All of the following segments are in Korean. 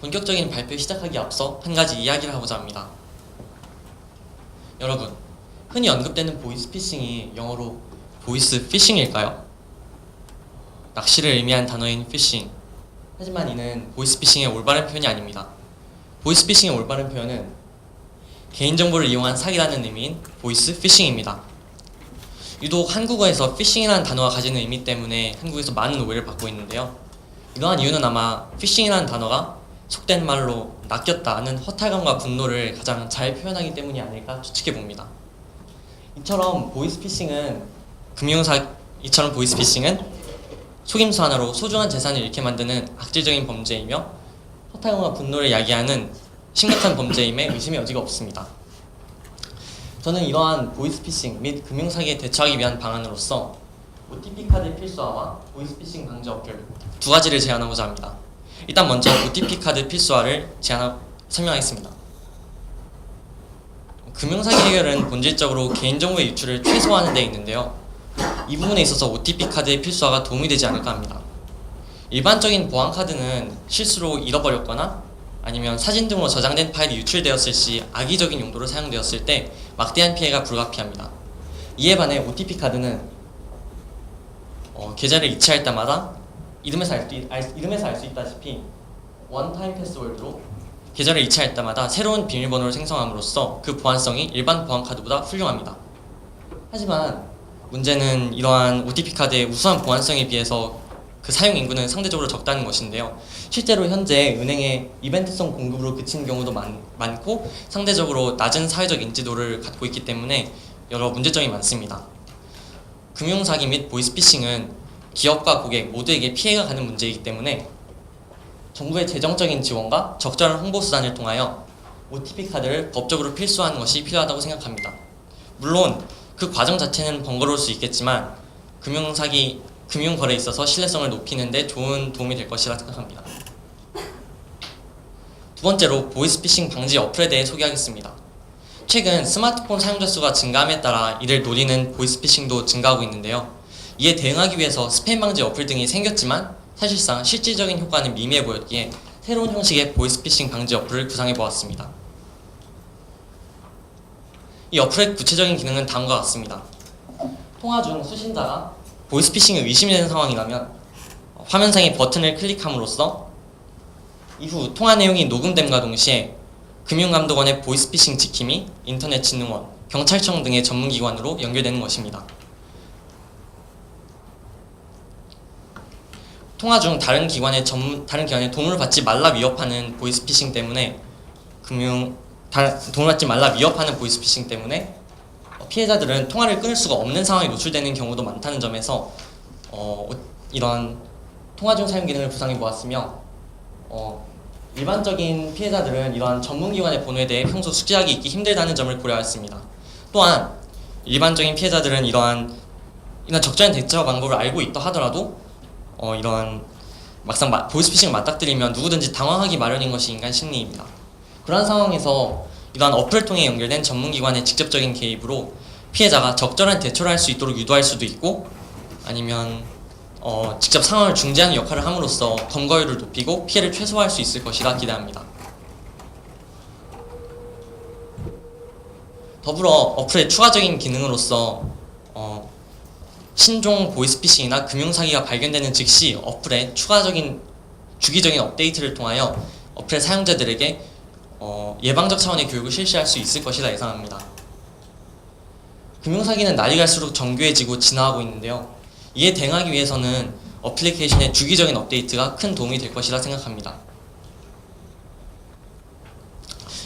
본격적인 발표 시작하기 앞서 한 가지 이야기를 하고자 합니다. 여러분, 흔히 언급되는 보이스피싱이 영어로 보이스피싱일까요? 낚시를 의미한 단어인 피싱. 하지만 이는 보이스피싱의 올바른 표현이 아닙니다. 보이스피싱의 올바른 표현은 개인정보를 이용한 사기라는 의미인 보이스피싱입니다. 유독 한국어에서 피싱이라는 단어가 가지는 의미 때문에 한국에서 많은 오해를 받고 있는데요. 이러한 이유는 아마 피싱이라는 단어가 속된 말로 낚였다는 허탈감과 분노를 가장 잘 표현하기 때문이 아닐까 추측해 봅니다. 이처럼 보이스피싱은 속임수 하나로 소중한 재산을 잃게 만드는 악질적인 범죄이며 허탈감과 분노를 야기하는 심각한 범죄임에 의심의 여지가 없습니다. 저는 이러한 보이스피싱 및 금융사기에 대처하기 위한 방안으로서 OTP 카드 필수화와 보이스피싱 방지 어플 두 가지를 제안하고자 합니다. 일단 먼저 OTP 카드 필수화를 설명하겠습니다. 금융사기 해결은 본질적으로 개인정보의 유출을 최소화하는 데 있는데요. 이 부분에 있어서 OTP 카드의 필수화가 도움이 되지 않을까 합니다. 일반적인 보안카드는 실수로 잃어버렸거나 아니면 사진 등으로 저장된 파일이 유출되었을 시 악의적인 용도로 사용되었을 때 막대한 피해가 불가피합니다. 이에 반해 OTP 카드는 계좌를 이체할 때마다 이름에서 알 수 있다시피 원타임 패스워드로 계좌를 이체할 때마다 새로운 비밀번호를 생성함으로써 그 보안성이 일반 보안카드보다 훌륭합니다. 하지만 문제는 이러한 OTP 카드의 우수한 보안성에 비해서 그 사용 인구는 상대적으로 적다는 것인데요. 실제로 현재 은행의 이벤트성 공급으로 그친 경우도 많고 상대적으로 낮은 사회적 인지도를 갖고 있기 때문에 여러 문제점이 많습니다. 금융사기 및 보이스피싱은 기업과 고객 모두에게 피해가 가는 문제이기 때문에 정부의 재정적인 지원과 적절한 홍보 수단을 통하여 OTP 카드를 법적으로 필수화하는 것이 필요하다고 생각합니다. 물론 그 과정 자체는 번거로울 수 있겠지만 금융거래에 있어서 신뢰성을 높이는 데 좋은 도움이 될 것이라 생각합니다. 두 번째로 보이스피싱 방지 어플에 대해 소개하겠습니다. 최근 스마트폰 사용자 수가 증가함에 따라 이를 노리는 보이스피싱도 증가하고 있는데요. 이에 대응하기 위해서 스팸 방지 어플 등이 생겼지만 사실상 실질적인 효과는 미미해 보였기에 새로운 형식의 보이스피싱 방지 어플을 구상해 보았습니다. 이 어플의 구체적인 기능은 다음과 같습니다. 통화 중 수신자가 보이스피싱을 의심되는 상황이라면 화면상의 버튼을 클릭함으로써 이후 통화 내용이 녹음됨과 동시에 금융감독원의 보이스피싱 지킴이, 인터넷진흥원, 경찰청 등의 전문기관으로 연결되는 것입니다. 통화 중 다른 기관의 도움을 받지 말라 위협하는 보이스피싱 때문에 피해자들은 통화를 끊을 수가 없는 상황에 노출되는 경우도 많다는 점에서 이런 통화 중 사용 기능을 구상해 보았으며 일반적인 피해자들은 이러한 전문기관의 번호에 대해 평소 숙지하기 있기 힘들다는 점을 고려하였습니다. 또한 일반적인 피해자들은 이러한 적절한 대처 방법을 알고 있다 하더라도 이러한 막상 보이스피싱을 맞닥뜨리면 누구든지 당황하기 마련인 것이 인간 심리입니다. 그러한 상황에서 이러한 어플을 통해 연결된 전문기관의 직접적인 개입으로 피해자가 적절한 대처를 할 수 있도록 유도할 수도 있고 아니면 직접 상황을 중재하는 역할을 함으로써 검거율을 높이고 피해를 최소화할 수 있을 것이라 기대합니다. 더불어 어플의 추가적인 기능으로서 신종 보이스피싱이나 금융사기가 발견되는 즉시 어플에 주기적인 업데이트를 통하여 어플의 사용자들에게 예방적 차원의 교육을 실시할 수 있을 것이라 예상합니다. 금융사기는 날이 갈수록 정교해지고 진화하고 있는데요. 이에 대응하기 위해서는 어플리케이션의 주기적인 업데이트가 큰 도움이 될 것이라 생각합니다.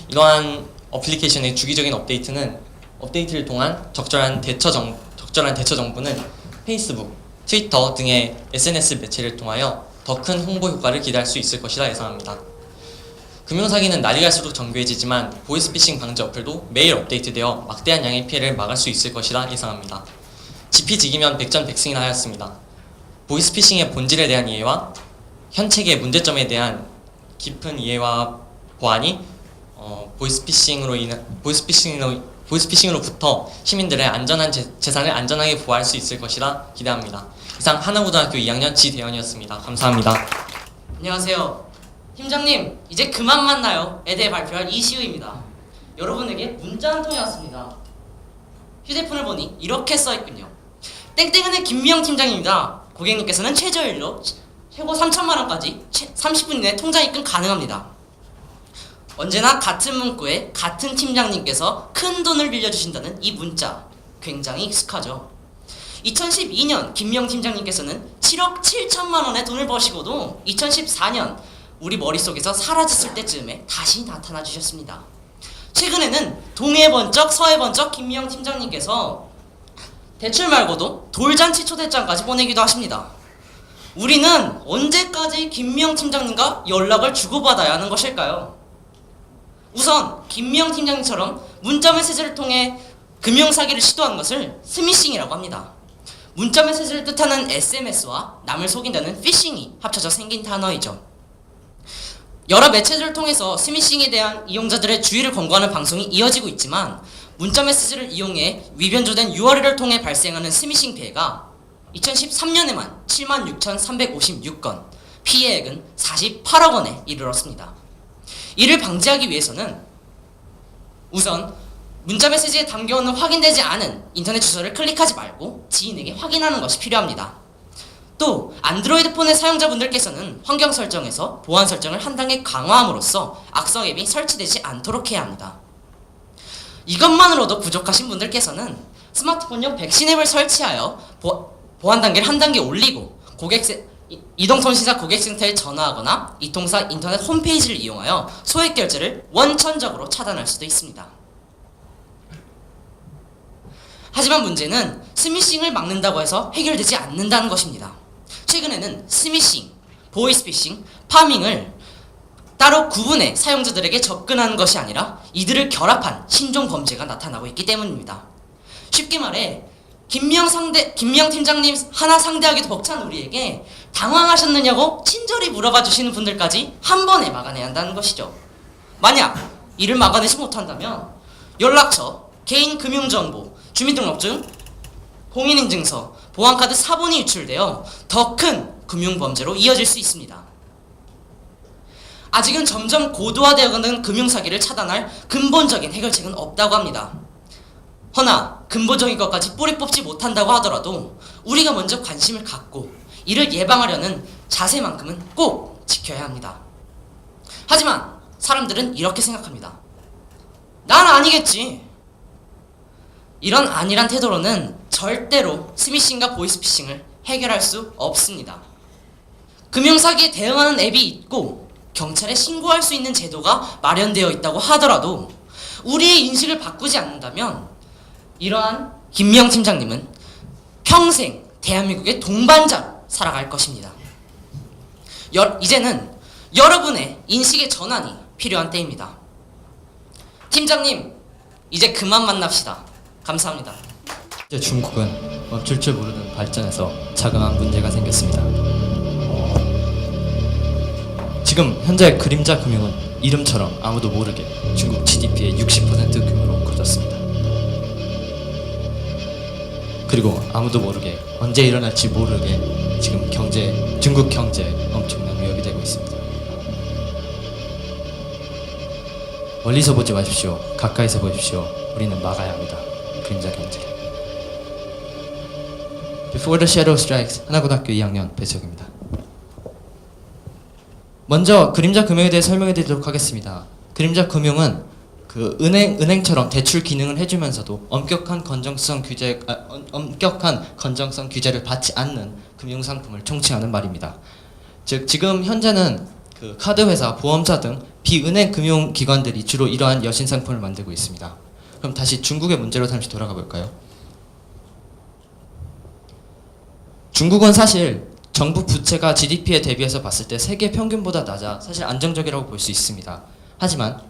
이러한 어플리케이션의 주기적인 업데이트를 통한 적절한 대처 정보는 페이스북, 트위터 등의 SNS 매체를 통하여 더 큰 홍보 효과를 기대할 수 있을 것이라 예상합니다. 금융사기는 날이 갈수록 정교해지지만 보이스피싱 방지 어플도 매일 업데이트되어 막대한 양의 피해를 막을 수 있을 것이라 예상합니다. 지피지기면 백전백승이나 하였습니다. 보이스피싱의 본질에 대한 이해와 현 체계의 문제점에 대한 깊은 이해와 보완이 보이스피싱으로부터 시민들의 안전한 재산을 안전하게 보호할 수 있을 것이라 기대합니다. 이상 하나고등학교 2학년 지대현이었습니다. 감사합니다. 안녕하세요. 팀장님, 이제 그만 만나요에 대해 발표할 이시우입니다. 여러분에게 문자 한 통이 왔습니다. 휴대폰을 보니 이렇게 써있군요. 땡땡은의 김미영 팀장입니다. 고객님께서는 최저일로 최고 3천만 원까지 30분 이내 통장 입금 가능합니다. 언제나 같은 문구에 같은 팀장님께서 큰 돈을 빌려주신다는 이 문자 굉장히 익숙하죠. 2012년 김미영 팀장님께서는 7억 7천만 원의 돈을 버시고도 2014년 우리 머릿속에서 사라졌을 때쯤에 다시 나타나 주셨습니다. 최근에는 동해 번쩍 서해 번쩍 김미영 팀장님께서 대출 말고도 돌잔치 초대장까지 보내기도 하십니다. 우리는 언제까지 김미영 팀장님과 연락을 주고받아야 하는 것일까요? 우선 김미영 팀장님처럼 문자 메시지를 통해 금융사기를 시도한 것을 스미싱이라고 합니다. 문자 메시지를 뜻하는 SMS와 남을 속인다는 피싱이 합쳐져 생긴 단어이죠. 여러 매체들을 통해서 스미싱에 대한 이용자들의 주의를 권고하는 방송이 이어지고 있지만 문자 메시지를 이용해 위변조된 URL을 통해 발생하는 스미싱 피해가 2013년에만 76,356건, 피해액은 48억 원에 이르렀습니다. 이를 방지하기 위해서는 우선 문자 메시지에 담겨있는 확인되지 않은 인터넷 주소를 클릭하지 말고 지인에게 확인하는 것이 필요합니다. 또 안드로이드 폰의 사용자분들께서는 환경 설정에서 보안 설정을 한 단계 강화함으로써 악성 앱이 설치되지 않도록 해야 합니다. 이것만으로도 부족하신 분들께서는 스마트폰용 백신 앱을 설치하여 보안 단계를 한 단계 올리고 이동통신사 고객센터에 전화하거나 이통사 인터넷 홈페이지를 이용하여 소액 결제를 원천적으로 차단할 수도 있습니다. 하지만 문제는 스미싱을 막는다고 해서 해결되지 않는다는 것입니다. 최근에는 스미싱, 보이스피싱, 파밍을 따로 구분해 사용자들에게 접근하는 것이 아니라 이들을 결합한 신종 범죄가 나타나고 있기 때문입니다. 쉽게 말해 김미영 팀장님 하나 상대하기도 벅찬 우리에게 당황하셨느냐고 친절히 물어봐 주시는 분들까지 한 번에 막아내야 한다는 것이죠. 만약 이를 막아내지 못한다면 연락처, 개인 금융정보, 주민등록증, 공인인증서, 보안카드 사본이 유출되어 더 큰 금융범죄로 이어질 수 있습니다. 아직은 점점 고도화되어가는 금융사기를 차단할 근본적인 해결책은 없다고 합니다. 허나 근본적인 것까지 뿌리 뽑지 못한다고 하더라도 우리가 먼저 관심을 갖고 이를 예방하려는 자세만큼은 꼭 지켜야 합니다. 하지만 사람들은 이렇게 생각합니다. 난 아니겠지. 이런 아니란 태도로는 절대로 스미싱과 보이스피싱을 해결할 수 없습니다. 금융사기에 대응하는 앱이 있고 경찰에 신고할 수 있는 제도가 마련되어 있다고 하더라도 우리의 인식을 바꾸지 않는다면 이러한 김미영 팀장님은 평생 대한민국의 동반자로 살아갈 것입니다. 이제는 여러분의 인식의 전환이 필요한 때입니다. 팀장님, 이제 그만 만납시다. 감사합니다. 이제 중국은 멈출 줄 모르는 발전에서 자그마한 문제가 생겼습니다. 지금 현재 그림자 금융은 이름처럼 아무도 모르게 중국 GDP의 60% 규모로 커졌습니다. 그리고 아무도 모르게 언제 일어날지 모르게 지금 중국 경제에 엄청난 위협이 되고 있습니다. 멀리서 보지 마십시오. 가까이서 보십시오. 우리는 막아야 합니다. 그림자 경제. Before the Shadow Strikes, 하나고등학교 2학년 배석입니다. 먼저 그림자 금융에 대해 설명해 드리도록 하겠습니다. 그림자 금융은 그 은행처럼 대출 기능을 해주면서도 엄격한 건전성 규제를 받지 않는 금융 상품을 총칭하는 말입니다. 즉 지금 현재는 그 카드 회사, 보험사 등 비은행 금융 기관들이 주로 이러한 여신 상품을 만들고 있습니다. 그럼 다시 중국의 문제로 잠시 돌아가 볼까요? 중국은 사실 정부 부채가 GDP에 대비해서 봤을 때 세계 평균보다 낮아 사실 안정적이라고 볼 수 있습니다. 하지만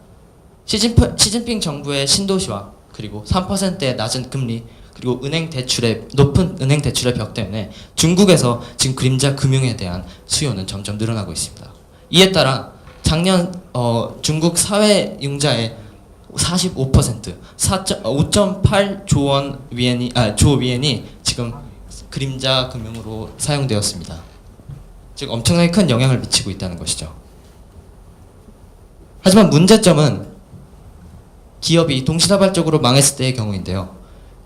시진핑 정부의 신도시화 그리고 3%의 낮은 금리 그리고 높은 은행 대출의 벽 때문에 중국에서 지금 그림자 금융에 대한 수요는 점점 늘어나고 있습니다. 이에 따라 작년 중국 사회 융자의 45% 5.8조 위엔이 지금 그림자 금융으로 사용되었습니다. 즉 엄청나게 큰 영향을 미치고 있다는 것이죠. 하지만 문제점은 기업이 동시다발적으로 망했을 때의 경우인데요.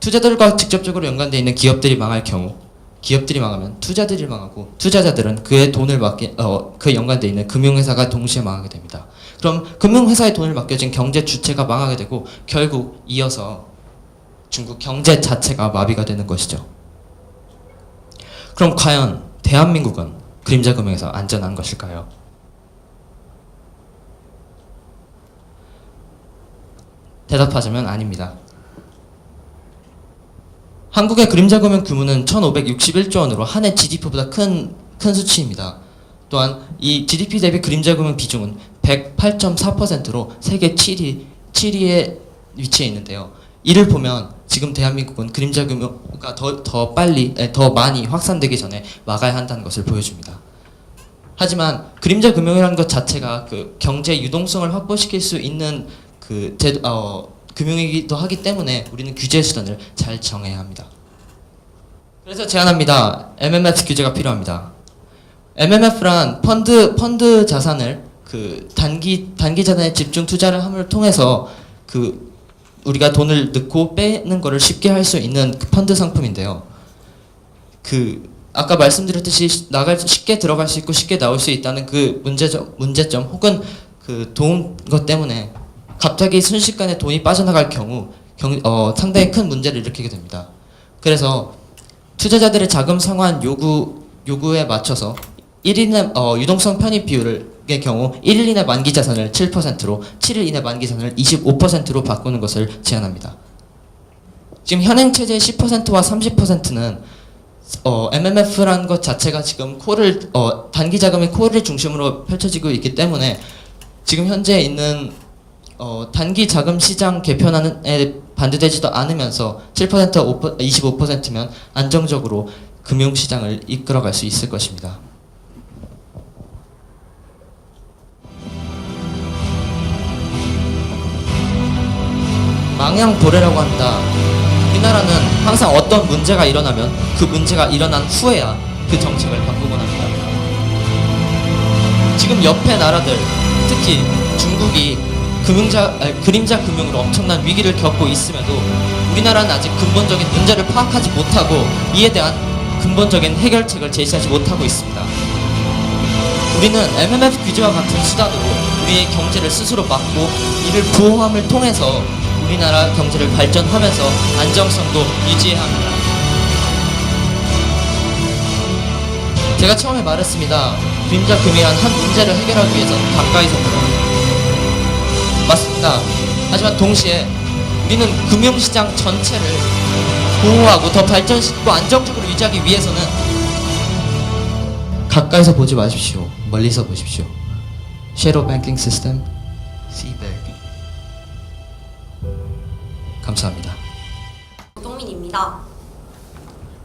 투자들과 직접적으로 연관되어 있는 기업들이 망할 경우, 기업들이 망하면 투자들이 망하고, 투자자들은 그의 돈을 그에 연관되어 있는 금융회사가 동시에 망하게 됩니다. 그럼 금융회사에 돈을 맡겨진 경제 주체가 망하게 되고, 결국 이어서 중국 경제 자체가 마비가 되는 것이죠. 그럼 과연 대한민국은 그림자금융에서 안전한 것일까요? 대답하자면 아닙니다. 한국의 그림자금융 규모는 1561조 원으로 한 해 GDP보다 큰 수치입니다. 또한 이 GDP 대비 그림자금융 비중은 108.4%로 세계 7위에 위치해 있는데요. 이를 보면 지금 대한민국은 그림자금융가 더 많이 확산되기 전에 막아야 한다는 것을 보여줍니다. 하지만 그림자금융이라는 것 자체가 그 경제 유동성을 확보시킬 수 있는 금융이기도 하기 때문에 우리는 규제 수단을 잘 정해야 합니다. 그래서 제안합니다. MMF 규제가 필요합니다. MMF란 펀드 자산을 단기 자산에 집중 투자를 함을 통해서 우리가 돈을 넣고 빼는 거를 쉽게 할 수 있는 펀드 상품인데요. 아까 말씀드렸듯이 쉽게 들어갈 수 있고 쉽게 나올 수 있다는 그 문제점 혹은 도움 것 때문에 갑자기 순식간에 돈이 빠져나갈 경우 상당히 큰 문제를 일으키게 됩니다. 그래서 투자자들의 자금 상환 요구에 맞춰서 1인 유동성 편입 비율의 경우 1일 이내 만기 자산을 7%로 7일 이내 만기 자산을 25%로 바꾸는 것을 제안합니다. 지금 현행 체제의 10%와 30%는 MMF라는 것 자체가 지금 단기 자금의 콜을 중심으로 펼쳐지고 있기 때문에 지금 현재 있는 단기 자금 시장 개편안에 반대되지도 않으면서 7%와 25%면 안정적으로 금융시장을 이끌어갈 수 있을 것입니다. 망양보레라고 합니다. 우리나라는 항상 어떤 문제가 일어나면 그 문제가 일어난 후에야 그 정책을 바꾸곤 합니다. 지금 옆에 나라들, 특히 중국이 그림자 금융으로 엄청난 위기를 겪고 있음에도 우리나라는 아직 근본적인 문제를 파악하지 못하고 이에 대한 근본적인 해결책을 제시하지 못하고 있습니다. 우리는 MMF 규제와 같은 수단으로 우리의 경제를 스스로 막고 이를 보호함을 통해서 우리나라 경제를 발전하면서 안정성도 유지해야 합니다. 제가 처음에 말했습니다. 그림자 금융이란 한 문제를 해결하기 위해서는 가까이서 보라. 맞습니다. 하지만 동시에 우리는 금융시장 전체를 보호하고 더 발전시키고 안정적으로 유지하기 위해서는 가까이서 보지 마십시오. 멀리서 보십시오. Shadow Banking System, CBAC. 감사합니다. 동민입니다.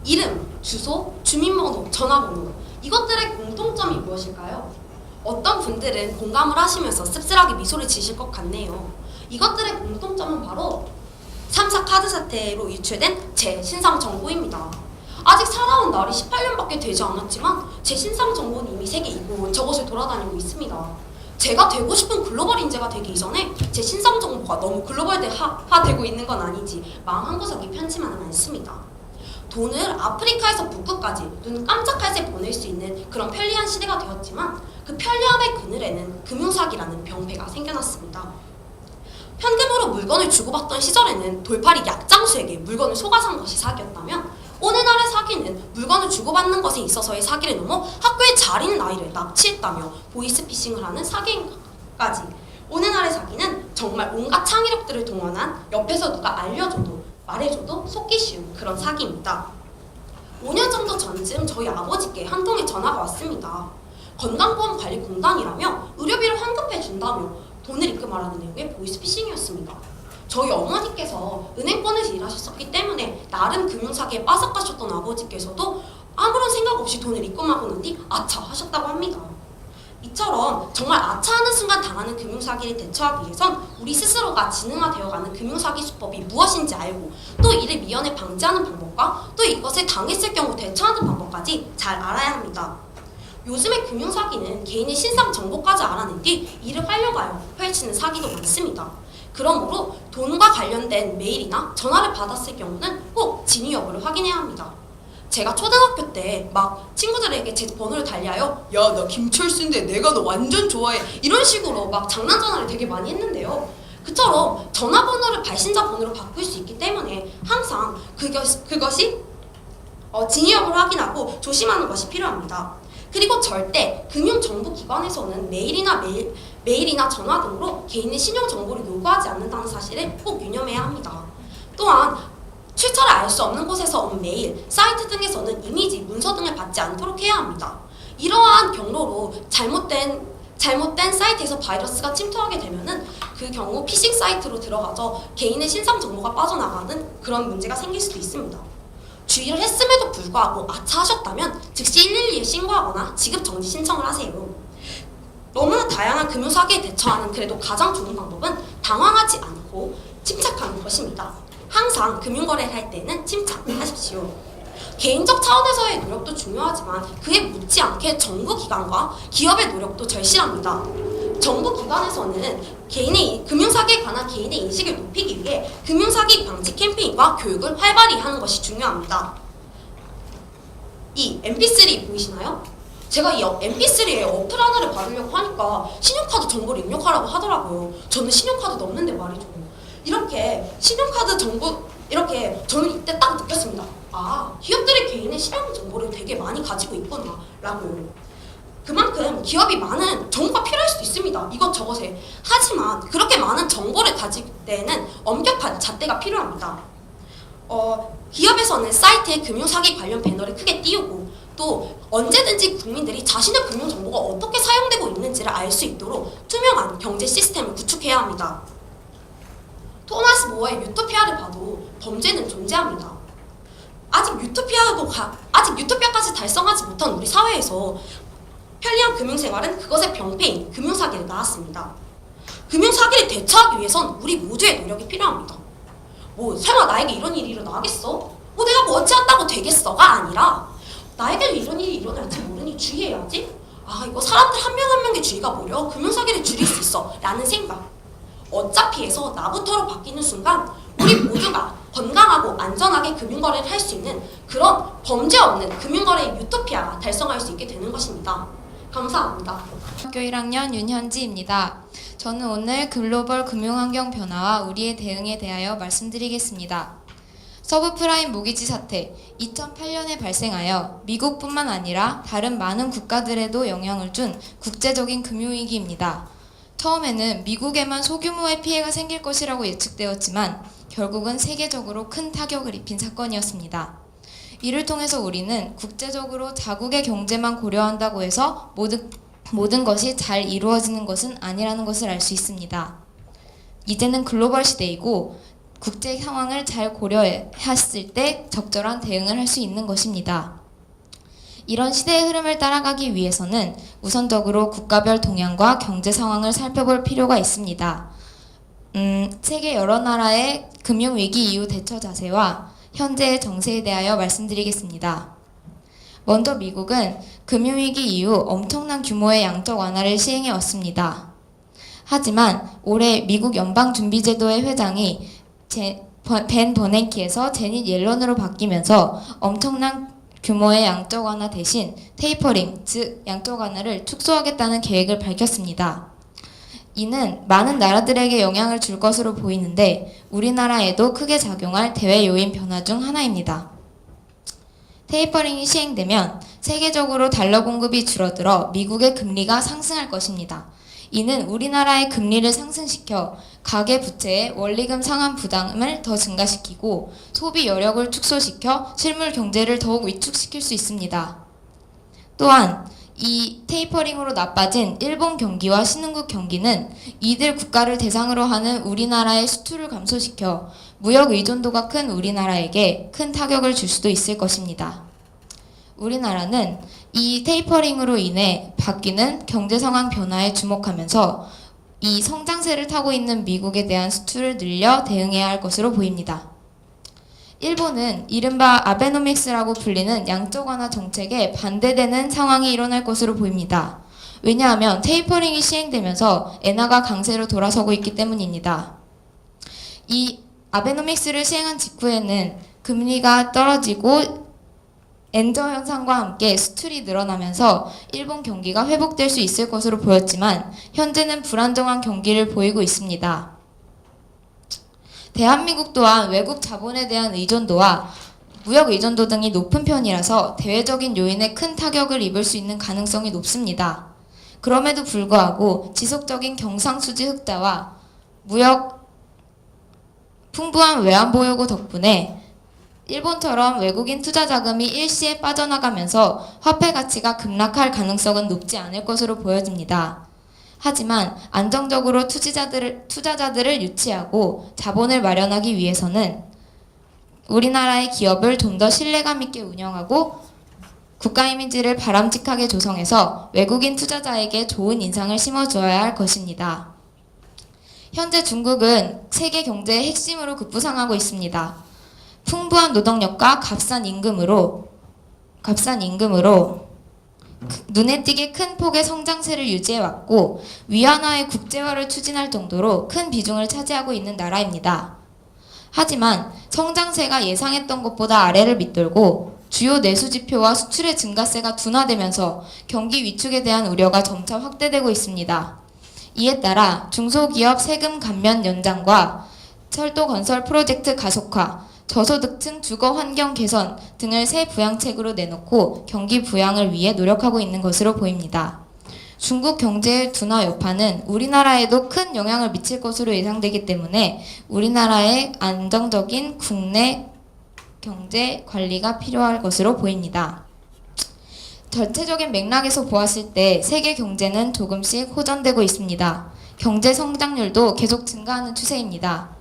이름, 주소, 주민번호, 전화번호 이것들의 공통점이 무엇일까요? 어떤 분들은 공감을 하시면서 씁쓸하게 미소를 지실 것 같네요. 이것들의 공통점은 바로 3사 카드 사태로 유출된 제 신상 정보입니다. 아직 살아온 날이 18년밖에 되지 않았지만 제 신상 정보는 이미 세계 이곳저곳을 돌아다니고 있습니다. 제가 되고 싶은 글로벌 인재가 되기 이전에 제 신상 정보가 너무 글로벌화되고 있는 건 아닌지 마음 한구석이 편치만은 않습니다. 돈을 아프리카에서 북극까지 눈 깜짝할 새 보낼 수 있는 그런 편리한 시대가 되었지만 그 편리함의 그늘에는 금융사기라는 병폐가 생겨났습니다. 현금으로 물건을 주고받던 시절에는 돌팔이 약장수에게 물건을 속아산 것이 사기였다면 오늘날의 사기는 물건을 주고받는 것에 있어서의 사기를 넘어 학교에 잘 있는 아이를 납치했다며 보이스피싱을 하는 사기까지 오늘날의 사기는 정말 온갖 창의력들을 동원한 옆에서 누가 알려줘도 말해줘도 속기 쉬운 그런 사기입니다. 5년 정도 전쯤 저희 아버지께 한 통의 전화가 왔습니다. 건강보험관리공단이라며 의료비를 환급해준다며 돈을 입금하라는 내용의 보이스피싱이었습니다. 저희 어머니께서 은행권에서 일하셨었기 때문에 나름 금융사기에 빠삭하셨던 아버지께서도 아무런 생각 없이 돈을 입금하고 난 뒤 아차 하셨다고 합니다. 이처럼 정말 아차하는 순간 당하는 금융사기를 대처하기 위해선 우리 스스로가 지능화되어가는 금융사기 수법이 무엇인지 알고 또 이를 미연에 방지하는 방법과 또 이것을 당했을 경우 대처하는 방법까지 잘 알아야 합니다. 요즘의 금융사기는 개인의 신상 정보까지 알아낸 뒤 이를 활용하여 펼치는 사기도 많습니다. 그러므로 돈과 관련된 메일이나 전화를 받았을 경우는 꼭 진위 여부를 확인해야 합니다. 제가 초등학교 때 막 친구들에게 제 번호를 달리하여 야, 나 김철수인데 내가 너 완전 좋아해 이런 식으로 막 장난 전화를 되게 많이 했는데요. 그처럼 전화번호를 발신자 번호로 바꿀 수 있기 때문에 항상 그것이 진위 여부를 확인하고 조심하는 것이 필요합니다. 그리고 절대 금융정보기관에서는 메일이나 전화 등으로 개인의 신용 정보를 요구하지 않는다는 사실을 꼭 유념해야 합니다. 또한 출처를 알 수 없는 곳에서 온 메일, 사이트 등에서는 이미지, 문서 등을 받지 않도록 해야 합니다. 이러한 경로로 잘못된 사이트에서 바이러스가 침투하게 되면은 그 경우 피싱 사이트로 들어가서 개인의 신상 정보가 빠져나가는 그런 문제가 생길 수도 있습니다. 주의를 했음에도 불구하고 아차하셨다면 즉시 112에 신고하거나 지급 정지 신청을 하세요. 너무나 다양한 금융사기에 대처하는 그래도 가장 좋은 방법은 당황하지 않고 침착하는 것입니다. 항상 금융거래를 할 때는 침착하십시오. 개인적 차원에서의 노력도 중요하지만 그에 묻지 않게 정부기관과 기업의 노력도 절실합니다. 정부기관에서는 금융사기에 관한 개인의 인식을 높이기 위해 금융사기 방지 캠페인과 교육을 활발히 하는 것이 중요합니다. 이 MP3 보이시나요? 제가 이 MP3에 어플 하나를 받으려고 하니까 신용카드 정보를 입력하라고 하더라고요. 저는 신용카드도 없는데 말이죠. 이렇게 신용카드 정보 이렇게 저는 이때 딱 느꼈습니다. 아, 기업들이 개인의 신용 정보를 되게 많이 가지고 있구나 라고. 그만큼 기업이 많은 정보가 필요할 수도 있습니다. 이것저것에. 하지만 그렇게 많은 정보를 가질 때는 엄격한 잣대가 필요합니다. 기업에서는 사이트에 금융사기 관련 배너를 크게 띄우고 또 언제든지 국민들이 자신의 금융정보가 어떻게 사용되고 있는지를 알 수 있도록 투명한 경제 시스템을 구축해야 합니다. 토마스 모어의 유토피아를 봐도 범죄는 존재합니다. 아직 유토피아까지 달성하지 못한 우리 사회에서 편리한 금융생활은 그것의 병폐인 금융사기를 낳았습니다. 금융사기를 대처하기 위해선 우리 모두의 노력이 필요합니다. 설마 나에게 이런 일이 일어나겠어? 내가 뭐 어찌한다고 되겠어가 아니라 나에게도 이런 일이 일어날지 모르니 주의해야지. 이거 사람들 한 명 한 명의 주의가 모여 금융사기를 줄일 수 있어 라는 생각. 어차피 해서 나부터로 바뀌는 순간 우리 모두가 건강하고 안전하게 금융거래를 할 수 있는 그런 범죄 없는 금융거래의 유토피아가 달성할 수 있게 되는 것입니다. 감사합니다. 학교 1학년 윤현지입니다. 저는 오늘 글로벌 금융환경 변화와 우리의 대응에 대하여 말씀드리겠습니다. 서브프라임 모기지 사태 2008년에 발생하여 미국뿐만 아니라 다른 많은 국가들에도 영향을 준 국제적인 금융위기입니다. 처음에는 미국에만 소규모의 피해가 생길 것이라고 예측되었지만 결국은 세계적으로 큰 타격을 입힌 사건이었습니다. 이를 통해서 우리는 국제적으로 자국의 경제만 고려한다고 해서 모든 것이 잘 이루어지는 것은 아니라는 것을 알 수 있습니다. 이제는 글로벌 시대이고 국제 상황을 잘 고려했을 때 적절한 대응을 할 수 있는 것입니다. 이런 시대의 흐름을 따라가기 위해서는 우선적으로 국가별 동향과 경제 상황을 살펴볼 필요가 있습니다. 세계 여러 나라의 금융위기 이후 대처 자세와 현재의 정세에 대하여 말씀드리겠습니다. 먼저 미국은 금융위기 이후 엄청난 규모의 양적 완화를 시행해 왔습니다. 하지만 올해 미국 연방준비제도의 회장이 벤 버냉키에서 제닛 옐런으로 바뀌면서 엄청난 규모의 양적 완화 대신 테이퍼링, 즉 양적 완화를 축소하겠다는 계획을 밝혔습니다. 이는 많은 나라들에게 영향을 줄 것으로 보이는데 우리나라에도 크게 작용할 대외 요인 변화 중 하나입니다. 테이퍼링이 시행되면 세계적으로 달러 공급이 줄어들어 미국의 금리가 상승할 것입니다. 이는 우리나라의 금리를 상승시켜 가계부채의 원리금 상환 부담을 더 증가시키고 소비 여력을 축소시켜 실물 경제를 더욱 위축시킬 수 있습니다. 또한 이 테이퍼링으로 나빠진 일본 경기와 신흥국 경기는 이들 국가를 대상으로 하는 우리나라의 수출을 감소시켜 무역 의존도가 큰 우리나라에게 큰 타격을 줄 수도 있을 것입니다. 우리나라는 이 테이퍼링으로 인해 바뀌는 경제 상황 변화에 주목하면서 이 성장세를 타고 있는 미국에 대한 수출을 늘려 대응해야 할 것으로 보입니다. 일본은 이른바 아베노믹스라고 불리는 양적 완화 정책에 반대되는 상황이 일어날 것으로 보입니다. 왜냐하면 테이퍼링이 시행되면서 엔화가 강세로 돌아서고 있기 때문입니다. 이 아베노믹스를 시행한 직후에는 금리가 떨어지고 엔저 현상과 함께 수출이 늘어나면서 일본 경기가 회복될 수 있을 것으로 보였지만 현재는 불안정한 경기를 보이고 있습니다. 대한민국 또한 외국 자본에 대한 의존도와 무역 의존도 등이 높은 편이라서 대외적인 요인에 큰 타격을 입을 수 있는 가능성이 높습니다. 그럼에도 불구하고 지속적인 경상수지 흑자와 무역 풍부한 외환보유고 덕분에 일본처럼 외국인 투자 자금이 일시에 빠져나가면서 화폐 가치가 급락할 가능성은 높지 않을 것으로 보여집니다. 하지만 안정적으로 투자자들을 유치하고 자본을 마련하기 위해서는 우리나라의 기업을 좀 더 신뢰감 있게 운영하고 국가 이미지를 바람직하게 조성해서 외국인 투자자에게 좋은 인상을 심어주어야 할 것입니다. 현재 중국은 세계 경제의 핵심으로 급부상하고 있습니다. 풍부한 노동력과 값싼 임금으로 눈에 띄게 큰 폭의 성장세를 유지해왔고 위안화의 국제화를 추진할 정도로 큰 비중을 차지하고 있는 나라입니다. 하지만 성장세가 예상했던 것보다 아래를 밑돌고 주요 내수지표와 수출의 증가세가 둔화되면서 경기 위축에 대한 우려가 점차 확대되고 있습니다. 이에 따라 중소기업 세금 감면 연장과 철도 건설 프로젝트 가속화, 저소득층 주거 환경 개선 등을 새 부양책으로 내놓고 경기 부양을 위해 노력하고 있는 것으로 보입니다. 중국 경제의 둔화 여파는 우리나라에도 큰 영향을 미칠 것으로 예상되기 때문에 우리나라의 안정적인 국내 경제 관리가 필요할 것으로 보입니다. 전체적인 맥락에서 보았을 때 세계 경제는 조금씩 호전되고 있습니다. 경제 성장률도 계속 증가하는 추세입니다.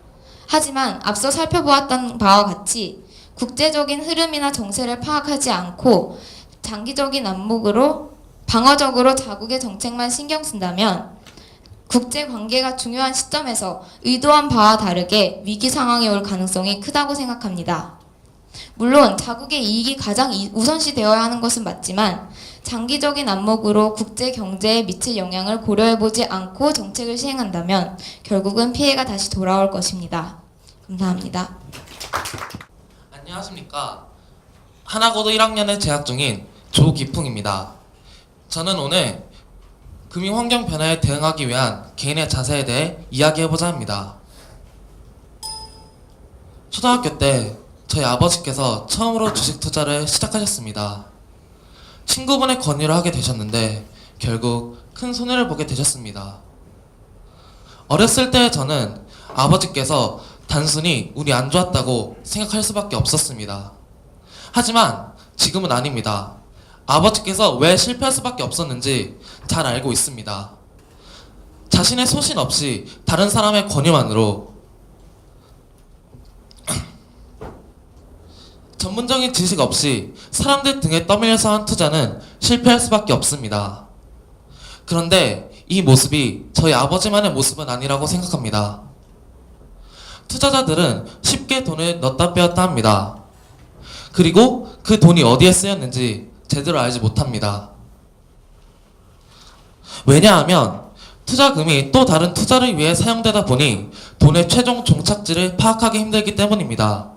하지만 앞서 살펴보았던 바와 같이 국제적인 흐름이나 정세를 파악하지 않고 장기적인 안목으로 방어적으로 자국의 정책만 신경 쓴다면 국제 관계가 중요한 시점에서 의도한 바와 다르게 위기 상황이 올 가능성이 크다고 생각합니다. 물론 자국의 이익이 가장 우선시 되어야 하는 것은 맞지만 장기적인 안목으로 국제 경제에 미칠 영향을 고려해보지 않고 정책을 시행한다면 결국은 피해가 다시 돌아올 것입니다. 감사합니다. 안녕하십니까. 하나고도 1학년에 재학 중인 조기풍입니다. 저는 오늘 금융 환경 변화에 대응하기 위한 개인의 자세에 대해 이야기해보자 합니다. 초등학교 때 저희 아버지께서 처음으로 주식 투자를 시작하셨습니다. 친구분의 권유를 하게 되셨는데 결국 큰 손해를 보게 되셨습니다. 어렸을 때 저는 아버지께서 단순히 운이 안 좋았다고 생각할 수밖에 없었습니다. 하지만 지금은 아닙니다. 아버지께서 왜 실패할 수밖에 없었는지 잘 알고 있습니다. 자신의 소신 없이 다른 사람의 권유만으로 전문적인 지식 없이 사람들 등에 떠밀려서 한 투자는 실패할 수밖에 없습니다. 그런데 이 모습이 저희 아버지만의 모습은 아니라고 생각합니다. 투자자들은 쉽게 돈을 넣었다 빼었다 합니다. 그리고 그 돈이 어디에 쓰였는지 제대로 알지 못합니다. 왜냐하면 투자금이 또 다른 투자를 위해 사용되다 보니 돈의 최종 종착지를 파악하기 힘들기 때문입니다.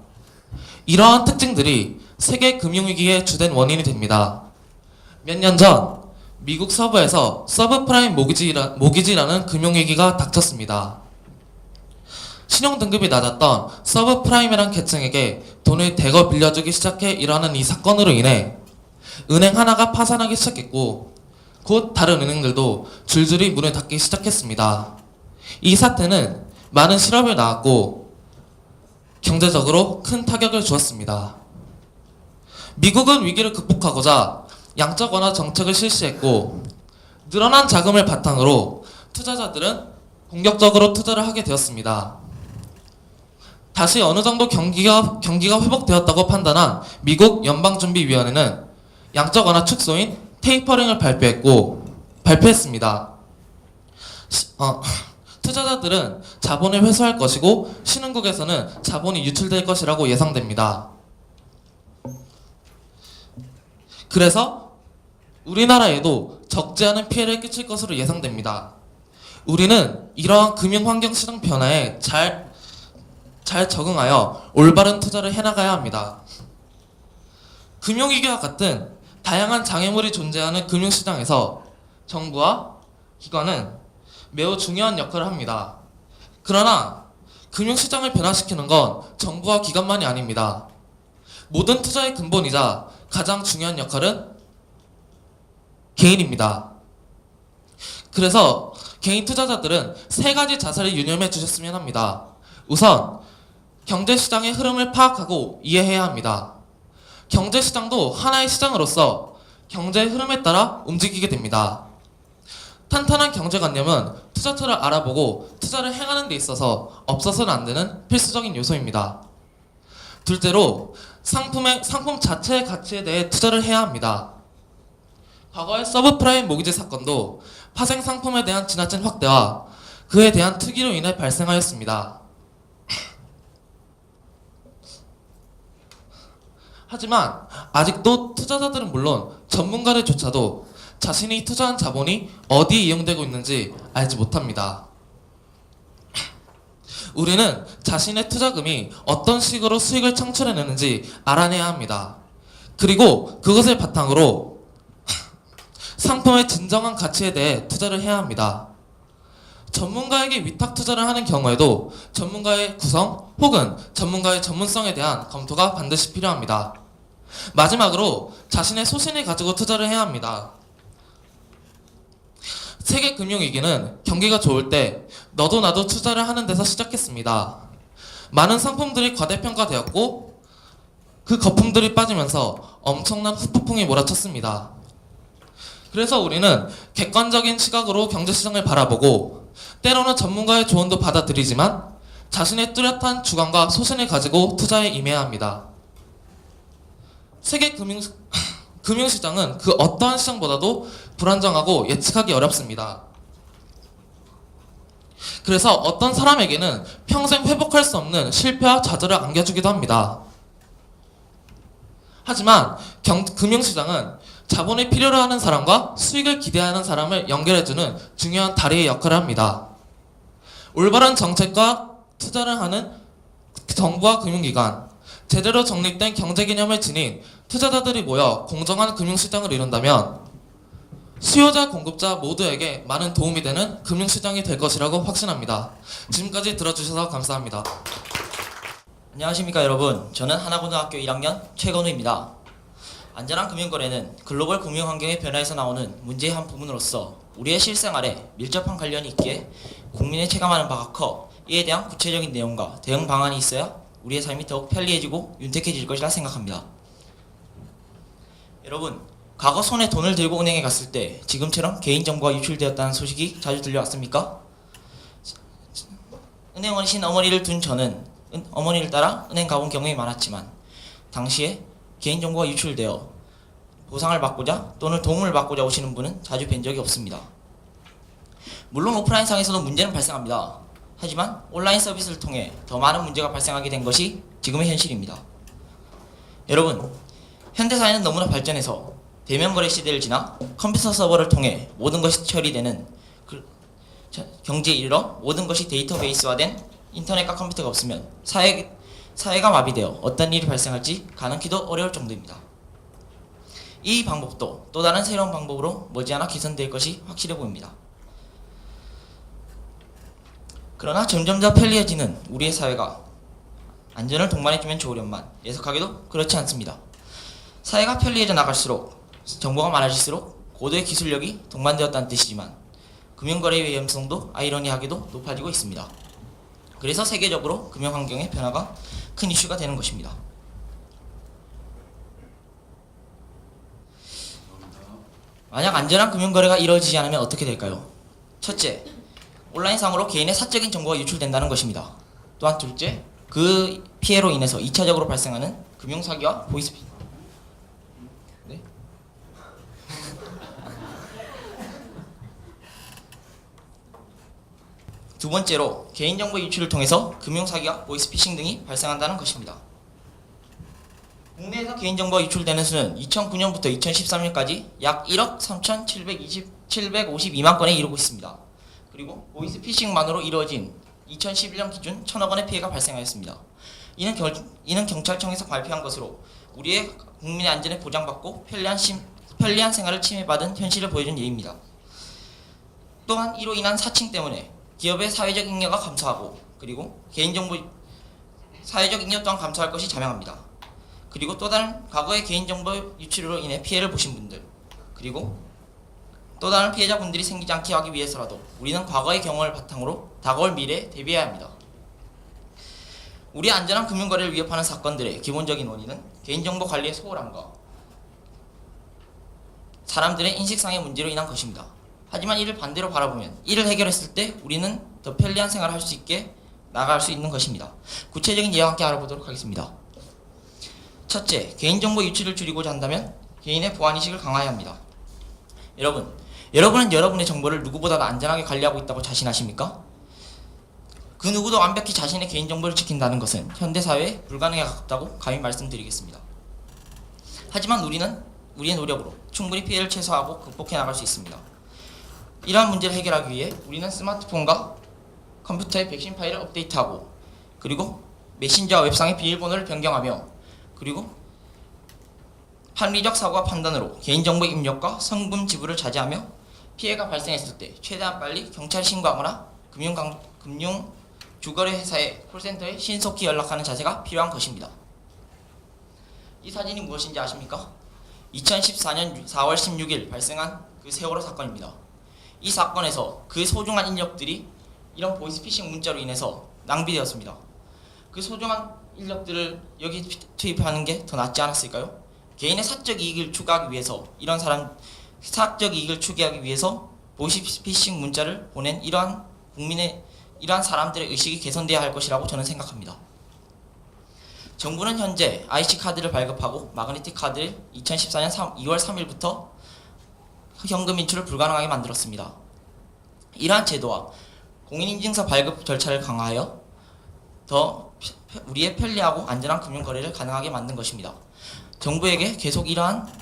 이러한 특징들이 세계 금융위기의 주된 원인이 됩니다. 몇 년 전 미국 서부에서 서브프라임 모기지라는 금융위기가 닥쳤습니다. 신용등급이 낮았던 서브프라임이란 계층에게 돈을 대거 빌려주기 시작해 일어나는 이 사건으로 인해 은행 하나가 파산하기 시작했고 곧 다른 은행들도 줄줄이 문을 닫기 시작했습니다. 이 사태는 많은 실업을 낳았고 경제적으로 큰 타격을 주었습니다. 미국은 위기를 극복하고자 양적 완화 정책을 실시했고 늘어난 자금을 바탕으로 투자자들은 공격적으로 투자를 하게 되었습니다. 다시 어느 정도 경기가 회복되었다고 판단한 미국 연방준비위원회는 양적 완화 축소인 테이퍼링을 발표했습니다. 투자자들은 자본을 회수할 것이고 신흥국에서는 자본이 유출될 것이라고 예상됩니다. 그래서 우리나라에도 적지 않은 피해를 끼칠 것으로 예상됩니다. 우리는 이러한 금융환경시장 변화에 잘 적응하여 올바른 투자를 해나가야 합니다. 금융위기와 같은 다양한 장애물이 존재하는 금융시장에서 정부와 기관은 매우 중요한 역할을 합니다. 그러나 금융시장을 변화시키는 건 정부와 기관만이 아닙니다. 모든 투자의 근본이자 가장 중요한 역할은 개인입니다. 그래서 개인 투자자들은 세 가지 자세를 유념해 주셨으면 합니다. 우선 경제시장의 흐름을 파악하고 이해해야 합니다. 경제시장도 하나의 시장으로서 경제의 흐름에 따라 움직이게 됩니다. 탄탄한 경제관념은 투자처를 알아보고 투자를 행하는 데 있어서 없어서는 안 되는 필수적인 요소입니다. 둘째로 상품 자체의 가치에 대해 투자를 해야 합니다. 과거의 서브프라임 모기지 사건도 파생 상품에 대한 지나친 확대와 그에 대한 투기로 인해 발생하였습니다. 하지만 아직도 투자자들은 물론 전문가들조차도 자신이 투자한 자본이 어디에 이용되고 있는지 알지 못합니다. 우리는 자신의 투자금이 어떤 식으로 수익을 창출해내는지 알아내야 합니다. 그리고 그것을 바탕으로 상품의 진정한 가치에 대해 투자를 해야 합니다. 전문가에게 위탁 투자를 하는 경우에도 전문가의 구성 혹은 전문가의 전문성에 대한 검토가 반드시 필요합니다. 마지막으로 자신의 소신을 가지고 투자를 해야 합니다. 세계 금융위기는 경기가 좋을 때 너도 나도 투자를 하는 데서 시작했습니다. 많은 상품들이 과대평가되었고 그 거품들이 빠지면서 엄청난 후폭풍이 몰아쳤습니다. 그래서 우리는 객관적인 시각으로 경제시장을 바라보고 때로는 전문가의 조언도 받아들이지만 자신의 뚜렷한 주관과 소신을 가지고 투자에 임해야 합니다. 세계 금융시장은 그 어떠한 시장보다도 불안정하고 예측하기 어렵습니다. 그래서 어떤 사람에게는 평생 회복할 수 없는 실패와 좌절을 안겨주기도 합니다. 하지만 금융시장은 자본을 필요로 하는 사람과 수익을 기대하는 사람을 연결해주는 중요한 다리의 역할을 합니다. 올바른 정책과 투자를 하는 정부와 금융기관, 제대로 정립된 경제 개념을 지닌 투자자들이 모여 공정한 금융시장을 이룬다면 수요자, 공급자 모두에게 많은 도움이 되는 금융시장이 될 것이라고 확신합니다. 지금까지 들어주셔서 감사합니다. 안녕하십니까 여러분. 저는 하나고등학교 1학년 최건우입니다. 안전한 금융거래는 글로벌 금융환경의 변화에서 나오는 문제의 한 부분으로서 우리의 실생활에 밀접한 관련이 있기에 국민이 체감하는 바가 커 이에 대한 구체적인 내용과 대응 방안이 있어야 우리의 삶이 더욱 편리해지고 윤택해질 것이라 생각합니다. 여러분, 과거 손에 돈을 들고 은행에 갔을 때 지금처럼 개인정보가 유출되었다는 소식이 자주 들려왔습니까? 은행 어르신 어머니를 둔 저는 어머니를 따라 은행 가본 경험이 많았지만 당시에 개인정보가 유출되어 보상을 받고자 또는 도움을 받고자 오시는 분은 자주 뵌 적이 없습니다. 물론 오프라인상에서도 문제는 발생합니다. 하지만 온라인 서비스를 통해 더 많은 문제가 발생하게 된 것이 지금의 현실입니다. 여러분, 현대사회는 너무나 발전해서 대면거래 시대를 지나 컴퓨터 서버를 통해 모든 것이 처리되는 경제에 이르러 모든 것이 데이터베이스화된 인터넷과 컴퓨터가 없으면 사회가 마비되어 어떤 일이 발생할지 가능키도 어려울 정도입니다. 이 방법도 또 다른 새로운 방법으로 머지않아 개선될 것이 확실해 보입니다. 그러나 점점 더 편리해지는 우리의 사회가 안전을 동반해주면 좋으련만 예석하게도 그렇지 않습니다. 사회가 편리해져 나갈수록 정보가 많아질수록 고도의 기술력이 동반되었다는 뜻이지만 금융거래의 위험성도 아이러니하게도 높아지고 있습니다. 그래서 세계적으로 금융환경의 변화가 큰 이슈가 되는 것입니다. 만약 안전한 금융거래가 이루어지지 않으면 어떻게 될까요? 첫째, 온라인상으로 개인의 사적인 정보가 유출된다는 것입니다. 또한 둘째, 그 피해로 인해서 2차적으로 발생하는 금융사기와 보이스피싱. 네? 두 번째로 개인정보 유출을 통해서 금융사기와 보이스피싱 등이 발생한다는 것입니다. 국내에서 개인정보가 유출되는 수는 2009년부터 2013년까지 약 1억 3,752만 건에 이르고 있습니다. 그리고 보이스피싱만으로 이루어진 2011년 기준 1,000억 원의 피해가 발생하였습니다. 이는 경찰청에서 발표한 것으로 우리의 국민의 안전을 보장받고 편리한 생활을 침해받은 현실을 보여준 예입니다. 또한 이로 인한 사칭 때문에 기업의 사회적 잉여가 감소하고 그리고 개인정보 사회적 잉여 또한 감소할 것이 자명합니다. 그리고 또 다른 과거의 개인정보 유출로 인해 피해를 보신 분들 그리고 또 다른 피해자분들이 생기지 않게 하기 위해서라도 우리는 과거의 경험을 바탕으로 다가올 미래에 대비해야 합니다. 우리의 안전한 금융거래를 위협하는 사건들의 기본적인 원인은 개인정보 관리의 소홀함과 사람들의 인식상의 문제로 인한 것입니다. 하지만 이를 반대로 바라보면 이를 해결했을 때 우리는 더 편리한 생활을 할 수 있게 나아갈 수 있는 것입니다. 구체적인 예와 함께 알아보도록 하겠습니다. 첫째, 개인정보 유출을 줄이고자 한다면 개인의 보안의식을 강화해야 합니다. 여러분은 여러분의 정보를 누구보다도 안전하게 관리하고 있다고 자신하십니까? 그 누구도 완벽히 자신의 개인정보를 지킨다는 것은 현대사회에 불가능에 가깝다고 감히 말씀드리겠습니다. 하지만 우리의 노력으로 충분히 피해를 최소화하고 극복해 나갈 수 있습니다. 이러한 문제를 해결하기 위해 우리는 스마트폰과 컴퓨터의 백신 파일을 업데이트하고 그리고 메신저와 웹상의 비밀번호를 변경하며 그리고 합리적 사고와 판단으로 개인정보 입력과 성분 지불을 자제하며 피해가 발생했을 때 최대한 빨리 경찰에 신고하거나 금융 주거래 회사의 콜센터에 신속히 연락하는 자세가 필요한 것입니다. 이 사진이 무엇인지 아십니까? 2014년 4월 16일 발생한 그 세월호 사건입니다. 이 사건에서 그 소중한 인력들이 이런 보이스피싱 문자로 인해서 낭비되었습니다. 그 소중한 인력들을 여기 투입하는 게 더 낫지 않았을까요? 개인의 사적 이익을 추구하기 위해서 사적 이익을 추구하기 위해서 보이스피싱 문자를 보낸 이러한 사람들의 의식이 개선돼야 할 것이라고 저는 생각합니다. 정부는 현재 IC카드를 발급하고 마그네틱 카드를 2014년 2월 3일부터 현금 인출을 불가능하게 만들었습니다. 이러한 제도와 공인인증서 발급 절차를 강화하여 더 우리의 편리하고 안전한 금융거래를 가능하게 만든 것입니다. 정부에게 계속 이러한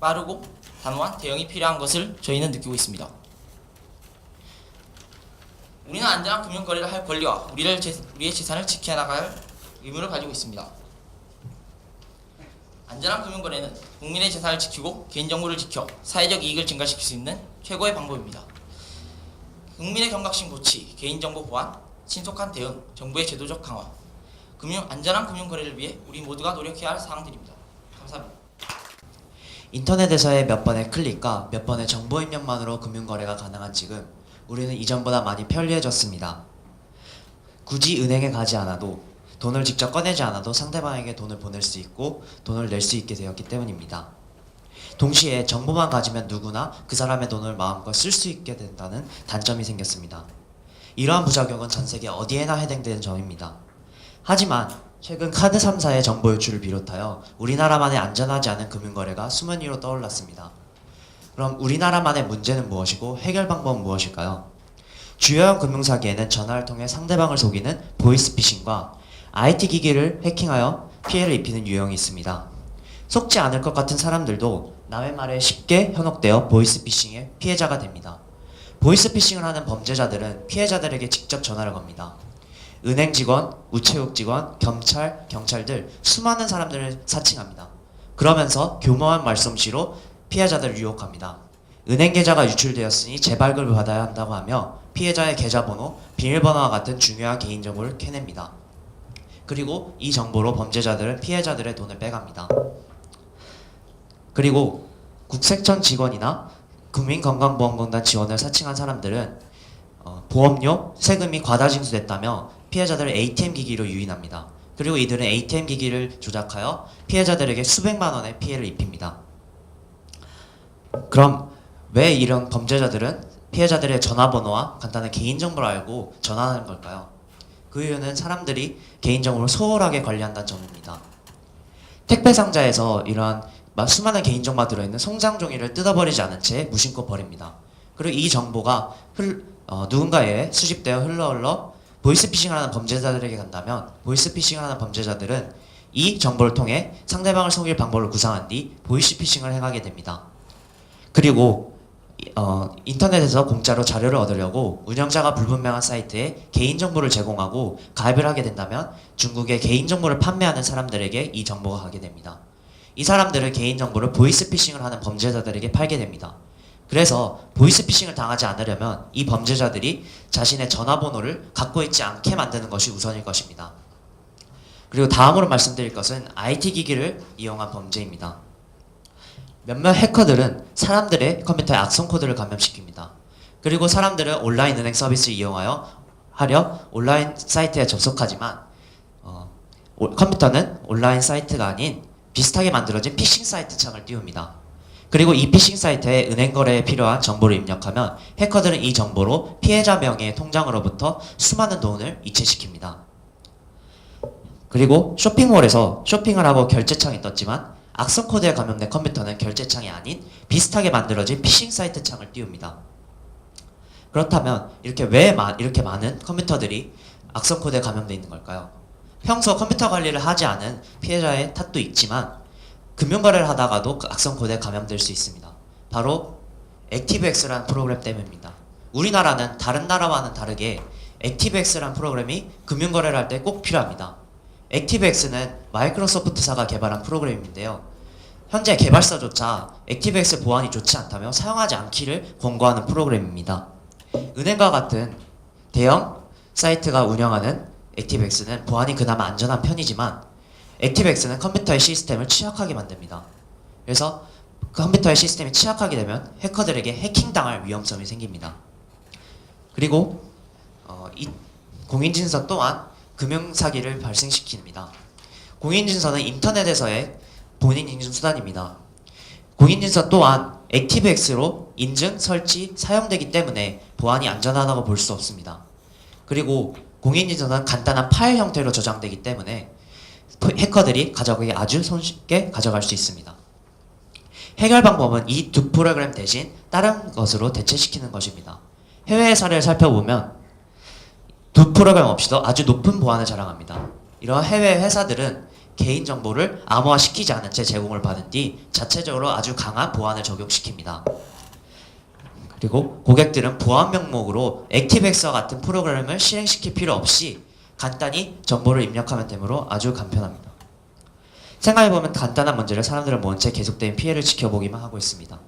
빠르고 단호한 대응이 필요한 것을 저희는 느끼고 있습니다. 우리는 안전한 금융거래를 할 권리와 우리의 재산을 지켜나갈 의무를 가지고 있습니다. 안전한 금융거래는 국민의 재산을 지키고 개인정보를 지켜 사회적 이익을 증가시킬 수 있는 최고의 방법입니다. 국민의 경각심 고취, 개인정보 보안, 신속한 대응, 정부의 제도적 강화, 안전한 금융거래를 위해 우리 모두가 노력해야 할 사항들입니다. 감사합니다. 인터넷에서의 몇 번의 클릭과 몇 번의 정보 입력만으로 금융거래가 가능한 지금 우리는 이전보다 많이 편리해졌습니다. 굳이 은행에 가지 않아도 돈을 직접 꺼내지 않아도 상대방에게 돈을 보낼 수 있고 돈을 낼 수 있게 되었기 때문입니다. 동시에 정보만 가지면 누구나 그 사람의 돈을 마음껏 쓸 수 있게 된다는 단점이 생겼습니다. 이러한 부작용은 전 세계 어디에나 해당되는 점입니다. 하지만 최근 카드 3사의 정보 유출을 비롯하여 우리나라만의 안전하지 않은 금융거래가 수면 위로 떠올랐습니다. 그럼 우리나라만의 문제는 무엇이고 해결 방법은 무엇일까요? 주요한 금융사기에는 전화를 통해 상대방을 속이는 보이스피싱과 IT 기기를 해킹하여 피해를 입히는 유형이 있습니다. 속지 않을 것 같은 사람들도 남의 말에 쉽게 현혹되어 보이스피싱의 피해자가 됩니다. 보이스피싱을 하는 범죄자들은 피해자들에게 직접 전화를 겁니다. 은행 직원, 우체국 직원, 경찰들 수많은 사람들을 사칭합니다. 그러면서 교묘한 말솜씨로 피해자들을 유혹합니다. 은행 계좌가 유출되었으니 재발급을 받아야 한다고 하며 피해자의 계좌번호, 비밀번호와 같은 중요한 개인정보를 캐냅니다. 그리고 이 정보로 범죄자들은 피해자들의 돈을 빼갑니다. 그리고 국세청 직원이나 국민건강보험공단 지원을 사칭한 사람들은 보험료, 세금이 과다 징수됐다며 피해자들을 ATM 기기로 유인합니다. 그리고 이들은 ATM 기기를 조작하여 피해자들에게 수백만 원의 피해를 입힙니다. 그럼 왜 이런 범죄자들은 피해자들의 전화번호와 간단한 개인정보를 알고 전화하는 걸까요? 그 이유는 사람들이 개인정보를 소홀하게 관리한다는 점입니다. 택배 상자에서 이러한 수많은 개인정보가 들어있는 송장 종이를 뜯어버리지 않은 채 무심코 버립니다. 그리고 이 정보가 누군가에 수집되어 흘러 보이스피싱을 하는 범죄자들에게 간다면 보이스피싱을 하는 범죄자들은 이 정보를 통해 상대방을 속일 방법을 구상한 뒤 보이스피싱을 행하게 됩니다. 그리고 인터넷에서 공짜로 자료를 얻으려고 운영자가 불분명한 사이트에 개인정보를 제공하고 가입을 하게 된다면 중국에 개인정보를 판매하는 사람들에게 이 정보가 가게 됩니다. 이 사람들은 개인정보를 보이스피싱을 하는 범죄자들에게 팔게 됩니다. 그래서 보이스피싱을 당하지 않으려면 이 범죄자들이 자신의 전화번호를 갖고 있지 않게 만드는 것이 우선일 것입니다. 그리고 다음으로 말씀드릴 것은 IT 기기를 이용한 범죄입니다. 몇몇 해커들은 사람들의 컴퓨터에 악성 코드를 감염시킵니다. 그리고 사람들은 온라인 은행 서비스를 이용하여 온라인 사이트에 접속하지만 컴퓨터는 온라인 사이트가 아닌 비슷하게 만들어진 피싱 사이트 창을 띄웁니다. 그리고 이 피싱 사이트에 은행 거래에 필요한 정보를 입력하면 해커들은 이 정보로 피해자 명의의 통장으로부터 수많은 돈을 이체시킵니다. 그리고 쇼핑몰에서 쇼핑을 하고 결제창이 떴지만 악성 코드에 감염된 컴퓨터는 결제창이 아닌 비슷하게 만들어진 피싱 사이트 창을 띄웁니다. 그렇다면 왜 이렇게 많은 컴퓨터들이 악성 코드에 감염되어 있는 걸까요? 평소 컴퓨터 관리를 하지 않은 피해자의 탓도 있지만 금융거래를 하다가도 그 악성 코드에 감염될 수 있습니다. 바로 액티브엑스라는 프로그램 때문입니다. 우리나라는 다른 나라와는 다르게 액티브엑스라는 프로그램이 금융거래를 할 때 꼭 필요합니다. 액티브엑스는 마이크로소프트사가 개발한 프로그램인데요. 현재 개발사조차 액티브엑스 보안이 좋지 않다며 사용하지 않기를 권고하는 프로그램입니다. 은행과 같은 대형 사이트가 운영하는 액티브엑스는 보안이 그나마 안전한 편이지만 액티브엑스는 컴퓨터의 시스템을 취약하게 만듭니다. 그래서 컴퓨터의 시스템이 취약하게 되면 해커들에게 해킹당할 위험성이 생깁니다. 그리고 이 공인진서 또한 금융사기를 발생시킵니다. 공인진서는 인터넷에서의 본인 인증 수단입니다. 공인진서 또한 액티브엑스로 인증, 설치, 사용되기 때문에 보안이 안전하다고 볼 수 없습니다. 그리고 공인진서는 간단한 파일 형태로 저장되기 때문에 해커들이 가져가기 아주 손쉽게 가져갈 수 있습니다. 해결 방법은 이 두 프로그램 대신 다른 것으로 대체시키는 것입니다. 해외의 사례를 살펴보면 두 프로그램 없이도 아주 높은 보안을 자랑합니다. 이러한 해외 회사들은 개인정보를 암호화시키지 않은 채 제공을 받은 뒤 자체적으로 아주 강한 보안을 적용시킵니다. 그리고 고객들은 보안 명목으로 액티브엑스와 같은 프로그램을 실행시킬 필요 없이 간단히 정보를 입력하면 되므로 아주 간편합니다. 생각해보면 간단한 문제를 사람들은 모은 채 계속된 피해를 지켜보기만 하고 있습니다.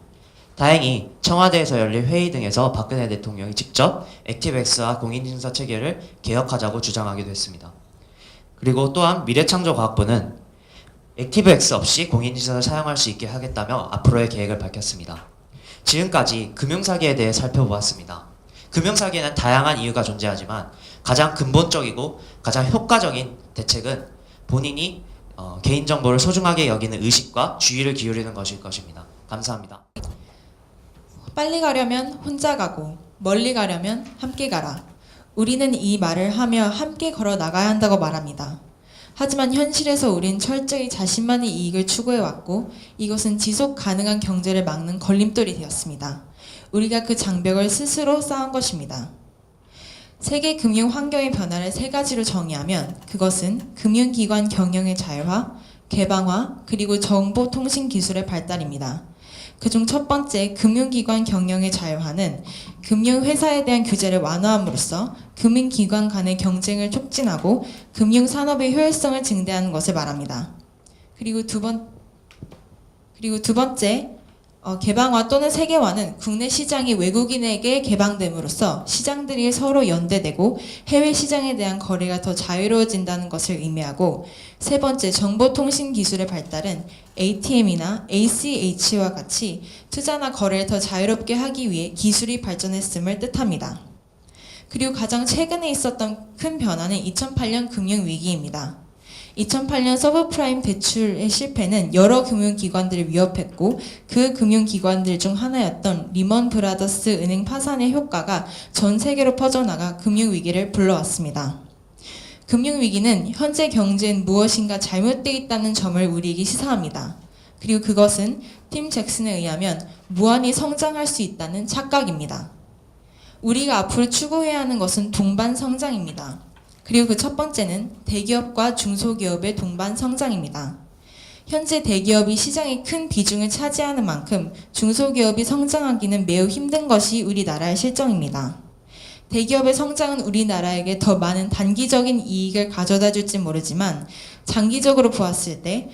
다행히 청와대에서 열린 회의 등에서 박근혜 대통령이 직접 액티브엑스와 공인인증서 체계를 개혁하자고 주장하기도 했습니다. 그리고 또한 미래창조과학부는 액티브엑스 없이 공인인증서를 사용할 수 있게 하겠다며 앞으로의 계획을 밝혔습니다. 지금까지 금융사기에 대해 살펴보았습니다. 금융사기에는 다양한 이유가 존재하지만 가장 근본적이고 가장 효과적인 대책은 본인이 개인정보를 소중하게 여기는 의식과 주의를 기울이는 것일 것입니다. 감사합니다. 빨리 가려면 혼자 가고 멀리 가려면 함께 가라. 우리는 이 말을 하며 함께 걸어 나가야 한다고 말합니다. 하지만 현실에서 우린 철저히 자신만의 이익을 추구해왔고 이것은 지속 가능한 경제를 막는 걸림돌이 되었습니다. 우리가 그 장벽을 스스로 쌓은 것입니다. 세계 금융 환경의 변화를 세 가지로 정의하면 그것은 금융기관 경영의 자율화, 개방화, 그리고 정보통신 기술의 발달입니다. 그중 첫 번째 금융기관 경영의 자율화는 금융회사에 대한 규제를 완화함으로써 금융기관 간의 경쟁을 촉진하고 금융산업의 효율성을 증대하는 것을 말합니다. 그리고 두 번째 개방화 또는 세계화는 국내 시장이 외국인에게 개방됨으로써 시장들이 서로 연대되고 해외 시장에 대한 거래가 더 자유로워진다는 것을 의미하고, 세 번째 정보통신 기술의 발달은 ATM이나 ACH와 같이 투자나 거래를 더 자유롭게 하기 위해 기술이 발전했음을 뜻합니다. 그리고 가장 최근에 있었던 큰 변화는 2008년 금융위기입니다. 2008년 서브프라임 대출의 실패는 여러 금융기관들을 위협했고 그 금융기관들 중 하나였던 리먼 브라더스 은행 파산의 효과가 전 세계로 퍼져나가 금융위기를 불러왔습니다. 금융위기는 현재 경제엔 무엇인가 잘못되어 있다는 점을 우리에게 시사합니다. 그리고 그것은 팀 잭슨에 의하면 무한히 성장할 수 있다는 착각입니다. 우리가 앞으로 추구해야 하는 것은 동반 성장입니다. 그리고 그 첫 번째는 대기업과 중소기업의 동반 성장입니다. 현재 대기업이 시장의 큰 비중을 차지하는 만큼 중소기업이 성장하기는 매우 힘든 것이 우리나라의 실정입니다. 대기업의 성장은 우리나라에게 더 많은 단기적인 이익을 가져다 줄지 모르지만 장기적으로 보았을 때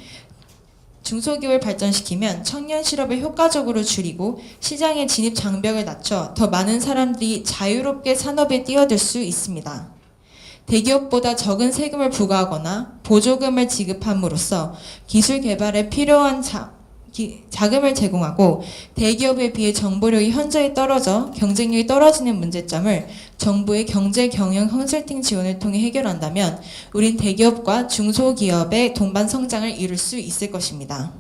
중소기업을 발전시키면 청년 실업을 효과적으로 줄이고 시장의 진입 장벽을 낮춰 더 많은 사람들이 자유롭게 산업에 뛰어들 수 있습니다. 대기업보다 적은 세금을 부과하거나 보조금을 지급함으로써 기술 개발에 필요한 자금을 제공하고 대기업에 비해 정보력이 현저히 떨어져 경쟁력이 떨어지는 문제점을 정부의 경제 경영 컨설팅 지원을 통해 해결한다면 우린 대기업과 중소기업의 동반 성장을 이룰 수 있을 것입니다.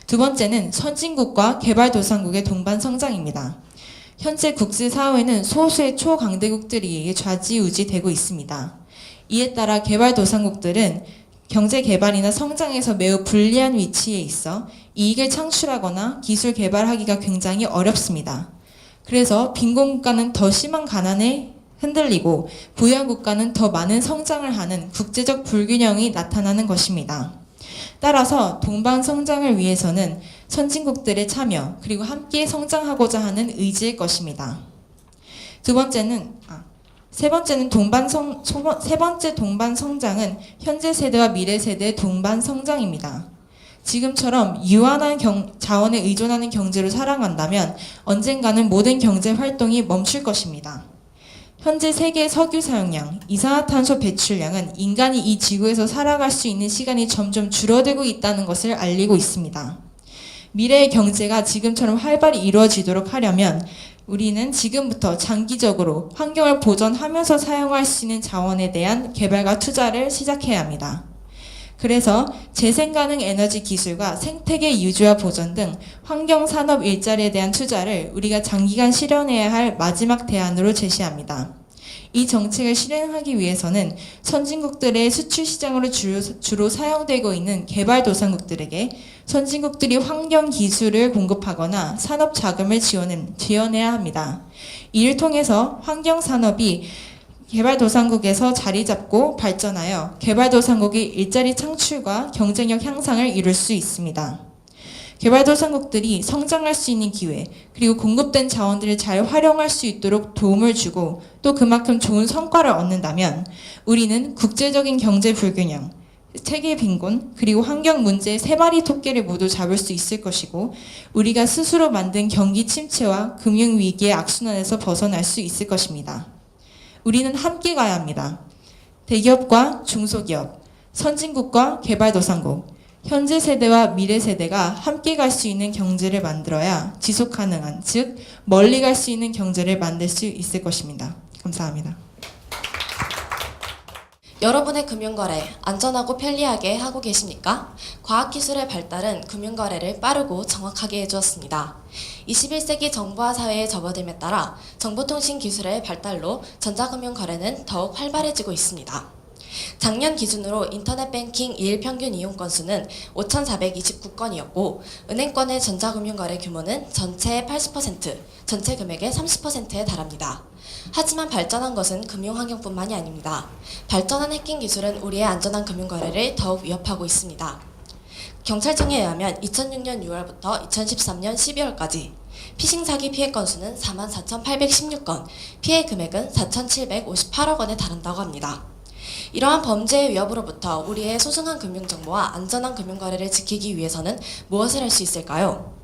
두 번째는 선진국과 개발도상국의 동반 성장입니다. 현재 국제사회는 소수의 초강대국들에 의해 좌지우지되고 있습니다. 이에 따라 개발도상국들은 경제 개발이나 성장에서 매우 불리한 위치에 있어 이익을 창출하거나 기술 개발하기가 굉장히 어렵습니다. 그래서 빈곤 국가는 더 심한 가난에 흔들리고 부유한 국가는 더 많은 성장을 하는 국제적 불균형이 나타나는 것입니다. 따라서 동반 성장을 위해서는 선진국들의 참여 그리고 함께 성장하고자 하는 의지일 것입니다. 세 번째 동반 성장은 현재 세대와 미래 세대의 동반 성장입니다. 지금처럼 유한한 자원에 의존하는 경제로 살아간다면 언젠가는 모든 경제 활동이 멈출 것입니다. 현재 세계 석유 사용량, 이산화탄소 배출량은 인간이 이 지구에서 살아갈 수 있는 시간이 점점 줄어들고 있다는 것을 알리고 있습니다. 미래의 경제가 지금처럼 활발히 이루어지도록 하려면 우리는 지금부터 장기적으로 환경을 보존하면서 사용할 수 있는 자원에 대한 개발과 투자를 시작해야 합니다. 그래서 재생가능 에너지 기술과 생태계 유지와 보존 등 환경산업 일자리에 대한 투자를 우리가 장기간 실현해야 할 마지막 대안으로 제시합니다. 이 정책을 실행하기 위해서는 선진국들의 수출 시장으로 주로 사용되고 있는 개발도상국들에게 선진국들이 환경 기술을 공급하거나 산업 자금을 지원해야 합니다. 이를 통해서 환경 산업이 개발도상국에서 자리 잡고 발전하여 개발도상국이 일자리 창출과 경쟁력 향상을 이룰 수 있습니다. 개발도상국들이 성장할 수 있는 기회, 그리고 공급된 자원들을 잘 활용할 수 있도록 도움을 주고 또 그만큼 좋은 성과를 얻는다면 우리는 국제적인 경제 불균형, 세계 빈곤, 그리고 환경 문제의 세 마리 토끼를 모두 잡을 수 있을 것이고 우리가 스스로 만든 경기 침체와 금융 위기의 악순환에서 벗어날 수 있을 것입니다. 우리는 함께 가야 합니다. 대기업과 중소기업, 선진국과 개발도상국, 현재 세대와 미래 세대가 함께 갈 수 있는 경제를 만들어야 지속 가능한, 즉 멀리 갈 수 있는 경제를 만들 수 있을 것입니다. 감사합니다. 여러분의 금융거래 안전하고 편리하게 하고 계십니까? 과학기술의 발달은 금융거래를 빠르고 정확하게 해주었습니다. 21세기 정보화 사회에 접어듦에 따라 정보통신 기술의 발달로 전자금융거래는 더욱 활발해지고 있습니다. 작년 기준으로 인터넷 뱅킹 2일 평균 이용 건수는 5,429건이었고 은행권의 전자금융거래 규모는 전체의 80%, 전체 금액의 30%에 달합니다. 하지만 발전한 것은 금융환경뿐만이 아닙니다. 발전한 해킹 기술은 우리의 안전한 금융거래를 더욱 위협하고 있습니다. 경찰청에 의하면 2006년 6월부터 2013년 12월까지 피싱 사기 피해 건수는 44,816건, 피해 금액은 4,758억 원에 달한다고 합니다. 이러한 범죄의 위협으로부터 우리의 소중한 금융정보와 안전한 금융거래를 지키기 위해서는 무엇을 할 수 있을까요?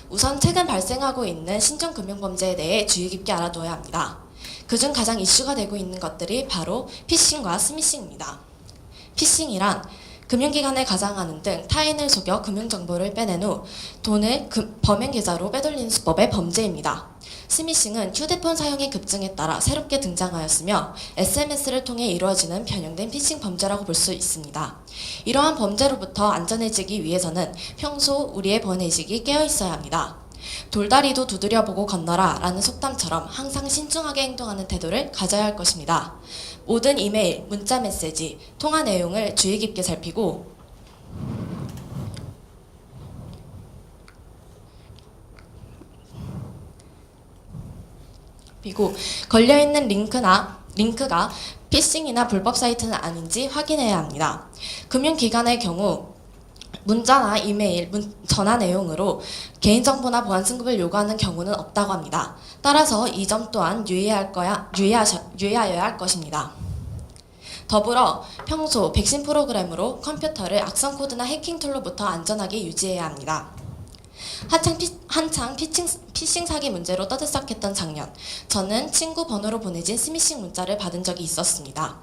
우선 최근 발생하고 있는 신종금융범죄에 대해 주의 깊게 알아두어야 합니다. 그중 가장 이슈가 되고 있는 것들이 바로 피싱과 스미싱입니다. 피싱이란 금융기관에 가장하는 등 타인을 속여 금융정보를 빼낸 후 돈을 범행 계좌로 빼돌리는 수법의 범죄입니다. 스미싱은 휴대폰 사용이 급증에 따라 새롭게 등장하였으며 SMS를 통해 이루어지는 변형된 피싱 범죄라고 볼 수 있습니다. 이러한 범죄로부터 안전해지기 위해서는 평소 우리의 번외의식이 깨어있어야 합니다. 돌다리도 두드려보고 건너라 라는 속담처럼 항상 신중하게 행동하는 태도를 가져야 할 것입니다. 모든 이메일, 문자 메시지, 통화 내용을 주의 깊게 살피고 그리고 걸려있는 링크가 피싱이나 불법 사이트는 아닌지 확인해야 합니다. 금융기관의 경우 문자나 이메일, 전화 내용으로 개인정보나 보안 승급을 요구하는 경우는 없다고 합니다. 따라서 이 점 또한 유의하여야 할 것입니다. 더불어 평소 백신 프로그램으로 컴퓨터를 악성 코드나 해킹 툴로부터 안전하게 유지해야 합니다. 한창 피싱 사기 문제로 떠들썩했던 작년, 저는 친구 번호로 보내진 스미싱 문자를 받은 적이 있었습니다.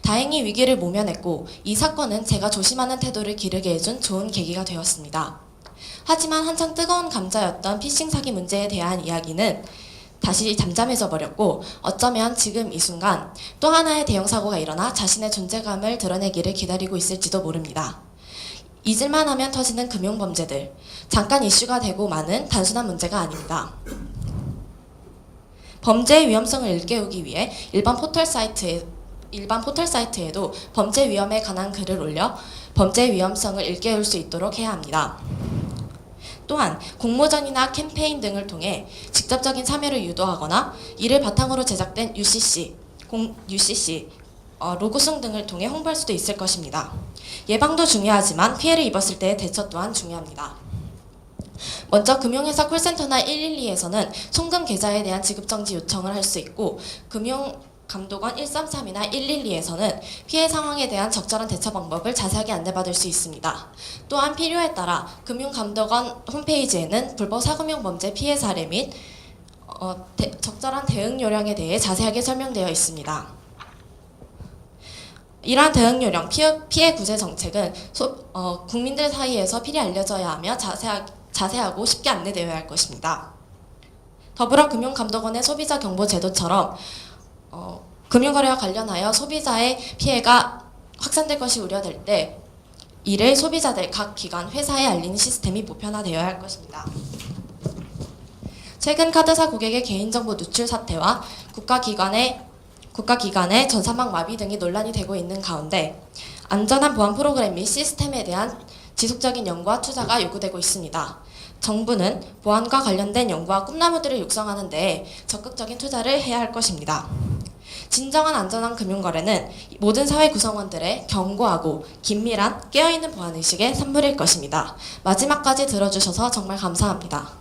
다행히 위기를 모면했고 이 사건은 제가 조심하는 태도를 기르게 해준 좋은 계기가 되었습니다. 하지만 한창 뜨거운 감자였던 피싱 사기 문제에 대한 이야기는 다시 잠잠해져 버렸고 어쩌면 지금 이 순간 또 하나의 대형 사고가 일어나 자신의 존재감을 드러내기를 기다리고 있을지도 모릅니다. 잊을만 하면 터지는 금융범죄들, 잠깐 이슈가 되고 마는 단순한 문제가 아닙니다. 범죄의 위험성을 일깨우기 위해 일반 포털 사이트에도 범죄 위험에 관한 글을 올려 범죄 위험성을 일깨울 수 있도록 해야 합니다. 또한 공모전이나 캠페인 등을 통해 직접적인 참여를 유도하거나 이를 바탕으로 제작된 UCC, 로고송 등을 통해 홍보할 수도 있을 것입니다. 예방도 중요하지만 피해를 입었을 때의 대처 또한 중요합니다. 먼저 금융회사 콜센터나 112에서는 송금 계좌에 대한 지급정지 요청을 할 수 있고 금융감독원 133이나 112에서는 피해 상황에 대한 적절한 대처 방법을 자세하게 안내받을 수 있습니다. 또한 필요에 따라 금융감독원 홈페이지에는 불법 사금융 범죄 피해 사례 및 적절한 대응 요령에 대해 자세하게 설명되어 있습니다. 이러한 대응 요령, 피해 구제 정책은 국민들 사이에서 필히 알려져야 하며 자세하고 쉽게 안내되어야 할 것입니다. 더불어 금융감독원의 소비자 경보 제도처럼 금융거래와 관련하여 소비자의 피해가 확산될 것이 우려될 때 이를 소비자들, 각 기관, 회사에 알리는 시스템이 보편화되어야 할 것입니다. 최근 카드사 고객의 개인정보 누출 사태와 국가기관의 전산망 마비 등이 논란이 되고 있는 가운데 안전한 보안 프로그램 및 시스템에 대한 지속적인 연구와 투자가 요구되고 있습니다. 정부는 보안과 관련된 연구와 꿈나무들을 육성하는 데 적극적인 투자를 해야 할 것입니다. 진정한 안전한 금융거래는 모든 사회 구성원들의 견고하고 긴밀한 깨어있는 보안의식의 산물일 것입니다. 마지막까지 들어주셔서 정말 감사합니다.